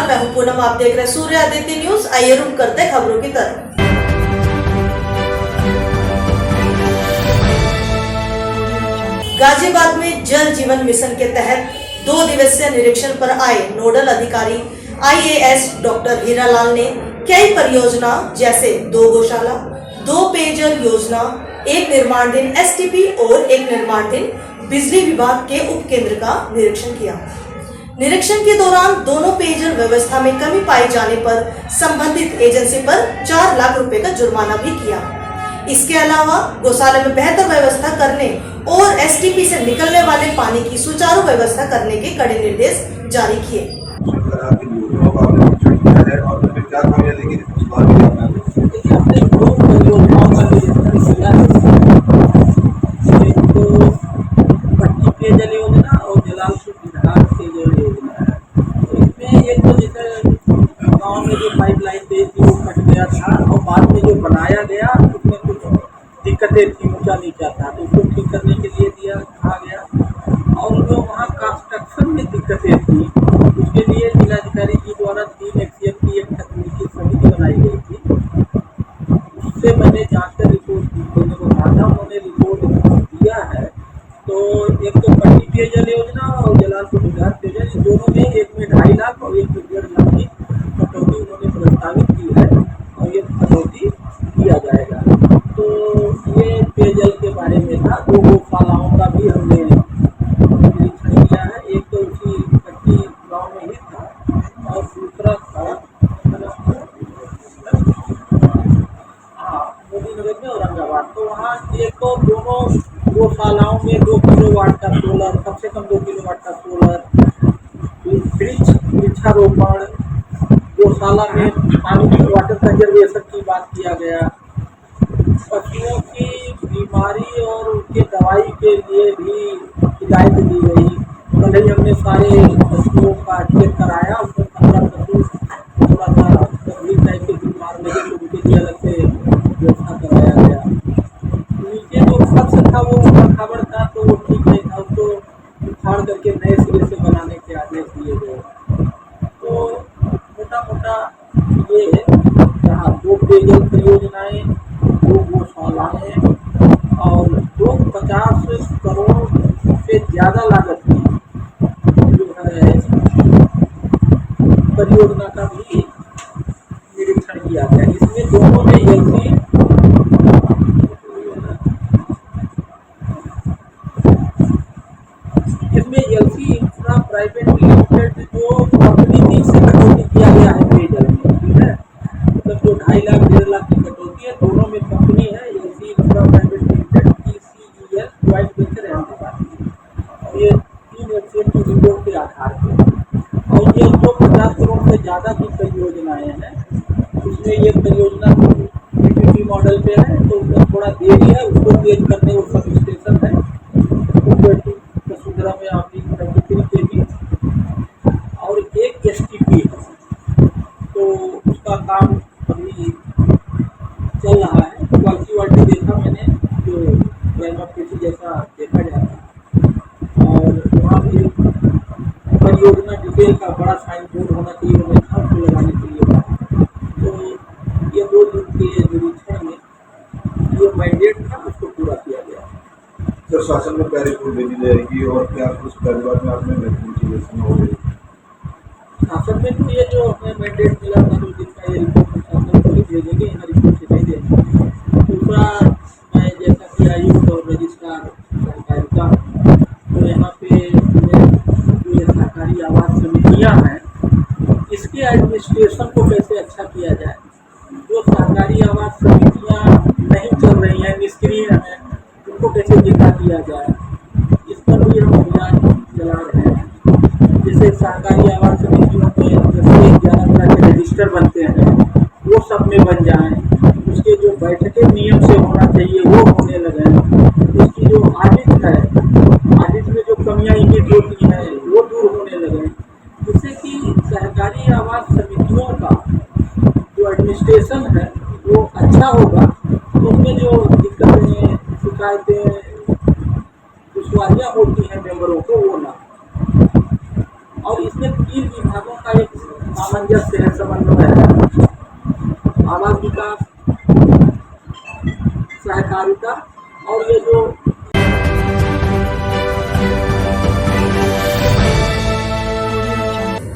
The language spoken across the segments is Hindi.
नमस्कार, मैं हूं पूनम। आप देख रहे हैं सूर्य आदित्य न्यूज। आइए रुक करते हैं खबरों की तरफ। गाजियाबाद में जल जीवन मिशन के तहत 2 दिवसीय निरीक्षण पर आए नोडल अधिकारी IAS डॉक्टर हीरालाल ने कई परियोजना जैसे 2 गौशाला, 2 पेयजल योजना, 1 निर्माणाधीन STP और 1 निर्माणाधीन बिजली विभाग के उप केंद्र का निरीक्षण किया। निरीक्षण के दौरान दोनों पेयजल व्यवस्था में कमी पाए जाने पर संबंधित एजेंसी पर 4 लाख रुपए का जुर्माना भी किया। इसके अलावा गौशाला में बेहतर व्यवस्था करने और STP से निकलने वाले पानी की सुचारू व्यवस्था करने के कड़े निर्देश जारी किए। पेयजल योजना और जलालपुर विधान पेयजल योजना है। तो इसमें एक तो जैसे गाँव में जो पाइपलाइन थी वो कट गया था और बाद में जो बनाया गया उसमें कुछ दिक्कतें थी, ऊंचा नीचा था, तो उसको ठीक करने के लिए कहा गया। और जो वहाँ कंस्ट्रक्शन में दिक्कतें थी उसके लिए जिलाधिकारी जी द्वारा 3 एक्सियन की एक तकनीकी समिति बनाई गई थी। उससे मैंने जाकर रिपोर्ट देने को कहा था, उन्होंने रिपोर्ट दिया है। तो एक तो पट्टी पेयजल योजना और जलालपुर विधान पेयजल, इन दोनों में एक में 2.5 लाख और एक में 1.5 लाख की कटौती उन्होंने प्रस्तावित की है और ये कटौती किया जाएगा। तो ये पेयजल के बारे में था। 2 गौशालाओं का भी हमने निरीक्षण किया है। एक तो उसी पट्टी गाँव में ही था और दूसरा था मोदी नगर में औरंगाबाद। तो वहाँ एक तो दोनों गौशालाओं में 2 किलोवाट का सोलर, कम से कम 2 किलोवाट का सोलर, वृक्षारोपण, गौशाला में पानी की वाटर कंजर्वेशन की बात किया गया, पशुओं की बीमारी और उनके दवाई के लिए भी हिदायत दी गई। कल ही हमने सारे पशुओं का चेक कराया, उसमें 15 पशु थोड़ा सा गंभीर टाइप के बीमार लगे तो उनके लिए अलग से व्यवस्था कराया गया। नीचे जो फर्श था वो खबर था तो वो ठीक नहीं था, उसको उखाड़ करके नए सिरे से बनाने के आदेश दिए गए। तो मोटा मोटा ये जहाँ 2 पेयजल परियोजनाएँ, 2 गौशालाएँ और 250 करोड़ से ज़्यादा लागत की जो है परियोजना का भी निरीक्षण किया गया। इसमें दोनों में एलसी इंफ्रा प्राइवेट लिमिटेड जो कंपनी थी से कटौती किया गया है पेयजल में, ठीक है। मतलब जो 2.5 लाख 1.5 लाख की कटौती है, दोनों में कंपनी है LC infra private limited ECEL joint venture Ahmedabad और ये 3 एक्सियन की रिपोर्ट के आधार पर। और ये जो 50 करोड़ से ज़्यादा की परियोजनाएँ हैं उसमें ये परियोजना PPP मॉडल पे है, तो उसमें थोड़ा देरी है, उसको तेज करने वो सब स्टेशन है वसुंधरा में आपकी 33 kV और एक STP है। तो उसका काम अभी चल रहा है। क्वालिटी देखा मैंने, जो प्राइमरी जैसा देखा जाता और वहाँ भी परियोजना डिटेल का बड़ा साइन बोर्ड होना चाहिए, व्यवस्था को लगाने के लिए। तो ये 2 दिन के निरीक्षण में ये मैंडेट था, उसको पूरा किया गया। सर, शासन में क्या रिपोर्ट भेजी जाएगी और क्या उस परिवार में आपने हो गई? शासन में तो ये जो हमें मैंडेट मिला था 2 दिन का, ये रिपोर्ट शासन को ही भेजेंगे, यहाँ रिपोर्ट से नहीं देंगे। दूसरा, मैं जैसा कि आयुक्त और रजिस्ट्रार सहकारिता, तो यहाँ पे जो ये सहकारी आवास समितियाँ हैं इसके एडमिनिस्ट्रेशन को कैसे अच्छा किया जाए। जो सहकारी आवास समितियाँ नहीं चल रही हैं, निष्क्रिय हैं, उनको कैसे जिंदा किया जाए, इस पर भी हम अभियान चला रहे हैं। जैसे सहकारी आवास समितियों में 10-11 तरह के रजिस्टर बनते हैं, वो सब में बन जाएं। उसके जो बैठकें नियम से होना चाहिए वो होने लगे। उसकी जो ऑडिट है, ऑडिट में जो कमियाँ इंगित होती हैं वो दूर होने लगे, जिससे कि सहकारी आवास समितियों का जो एडमिनिस्ट्रेशन है वो अच्छा होगा। तो उसमें जो दिक्कतें, शिकायतें, दुश्वारियाँ होती हैं मेंबरों को, वो ना। और इसमें 3 विभागों का एक काम सामंजस्य है, समन्वय है। आवास विकास, सहकारिता और ये जो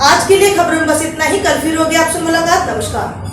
आज के लिए खबरों में बस इतना ही। कल फिर होगी आपसे मुलाकात। नमस्कार।